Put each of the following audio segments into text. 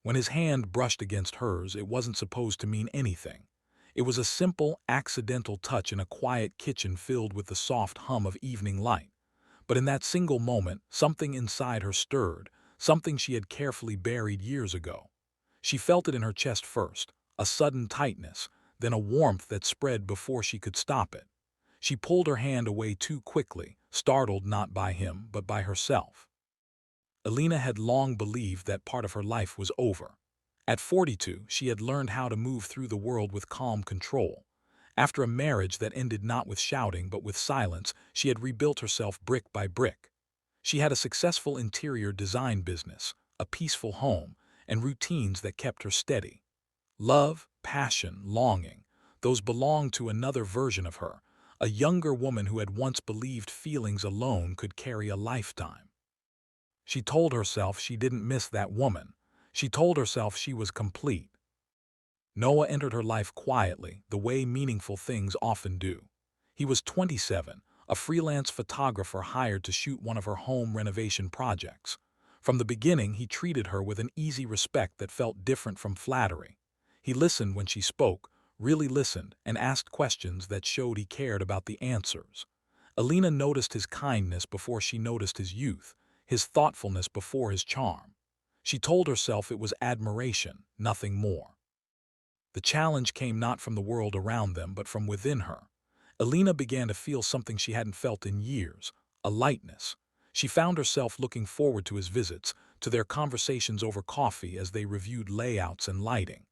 When his hand brushed against hers, it wasn't supposed to mean anything. It was a simple, accidental touch in a quiet kitchen filled with the soft hum of evening light. But in that single moment, something inside her stirred, something she had carefully buried years ago. She felt it in her chest first, a sudden tightness, then a warmth that spread before she could stop it. She pulled her hand away too quickly, startled not by him, but by herself. Elena had long believed that part of her life was over. At 42, she had learned how to move through the world with calm control. After a marriage that ended not with shouting but with silence, she had rebuilt herself brick by brick. She had a successful interior design business, a peaceful home, and routines that kept her steady. Love, passion, longing, those belonged to another version of her, a younger woman who had once believed feelings alone could carry a lifetime. She told herself she didn't miss that woman. She told herself she was complete. Noah entered her life quietly, the way meaningful things often do. He was 27, a freelance photographer hired to shoot one of her home renovation projects. From the beginning, he treated her with an easy respect that felt different from flattery. He listened when she spoke, really listened, and asked questions that showed he cared about the answers. Elena noticed his kindness before she noticed his youth, his thoughtfulness before his charm. She told herself it was admiration, nothing more. The challenge came not from the world around them, but from within her. Elena began to feel something she hadn't felt in years, a lightness. She found herself looking forward to his visits, to their conversations over coffee as they reviewed layouts and lighting.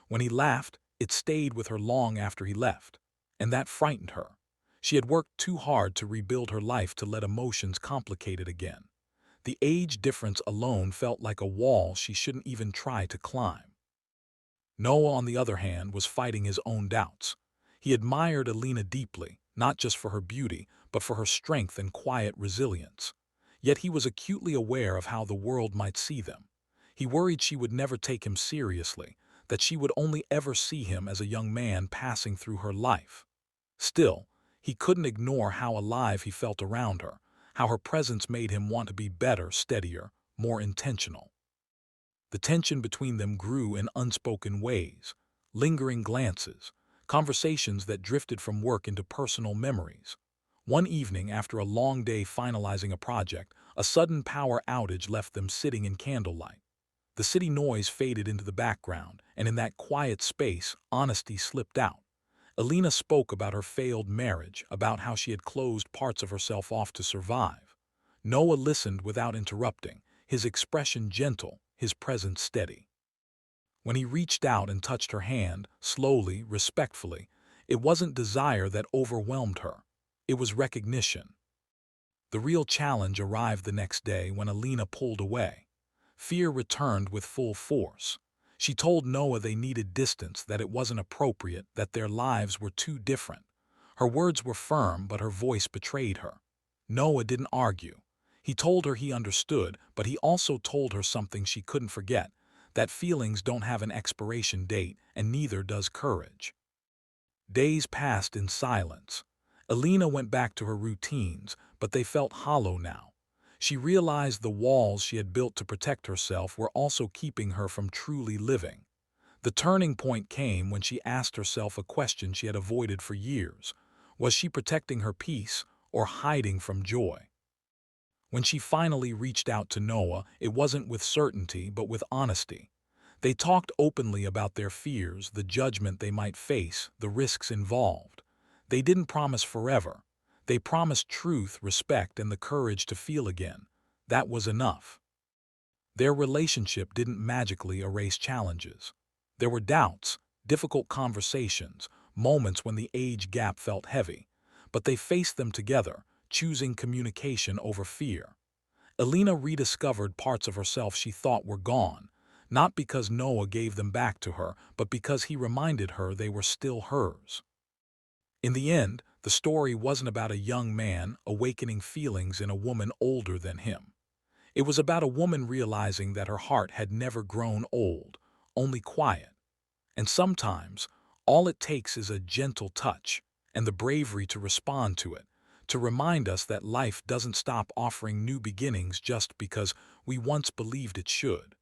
When he laughed, it stayed with her long after he left. And that frightened her. She had worked too hard to rebuild her life to let emotions complicate it again. The age difference alone felt like a wall she shouldn't even try to climb. Noah, on the other hand, was fighting his own doubts. He admired Elena deeply, not just for her beauty, but for her strength and quiet resilience. Yet he was acutely aware of how the world might see them. He worried she would never take him seriously, that she would only ever see him as a young man passing through her life. Still, he couldn't ignore how alive he felt around her, how her presence made him want to be better, steadier, more intentional. The tension between them grew in unspoken ways, lingering glances, conversations that drifted from work into personal memories. One evening, after a long day finalizing a project, a sudden power outage left them sitting in candlelight. The city noise faded into the background, and in that quiet space, honesty slipped out. Elena spoke about her failed marriage, about how she had closed parts of herself off to survive. Noah listened without interrupting, his expression gentle, his presence steady. When he reached out and touched her hand, slowly, respectfully, it wasn't desire that overwhelmed her. It was recognition. The real challenge arrived the next day when Elena pulled away. Fear returned with full force. She told Noah they needed distance, that it wasn't appropriate, that their lives were too different. Her words were firm, but her voice betrayed her. Noah didn't argue. He told her he understood, but he also told her something she couldn't forget, that feelings don't have an expiration date, and neither does courage. Days passed in silence. Elena went back to her routines, but they felt hollow now. She realized the walls she had built to protect herself were also keeping her from truly living. The turning point came when she asked herself a question she had avoided for years. Was she protecting her peace or hiding from joy? When she finally reached out to Noah, it wasn't with certainty, but with honesty. They talked openly about their fears, the judgment they might face, the risks involved. They didn't promise forever. They promised truth, respect, and the courage to feel again. That was enough. Their relationship didn't magically erase challenges. There were doubts, difficult conversations, moments when the age gap felt heavy, but they faced them together, choosing communication over fear. Elena rediscovered parts of herself she thought were gone, not because Noah gave them back to her, but because he reminded her they were still hers. In the end, the story wasn't about a young man awakening feelings in a woman older than him. It was about a woman realizing that her heart had never grown old, only quiet. And sometimes, all it takes is a gentle touch and the bravery to respond to it, to remind us that life doesn't stop offering new beginnings just because we once believed it should.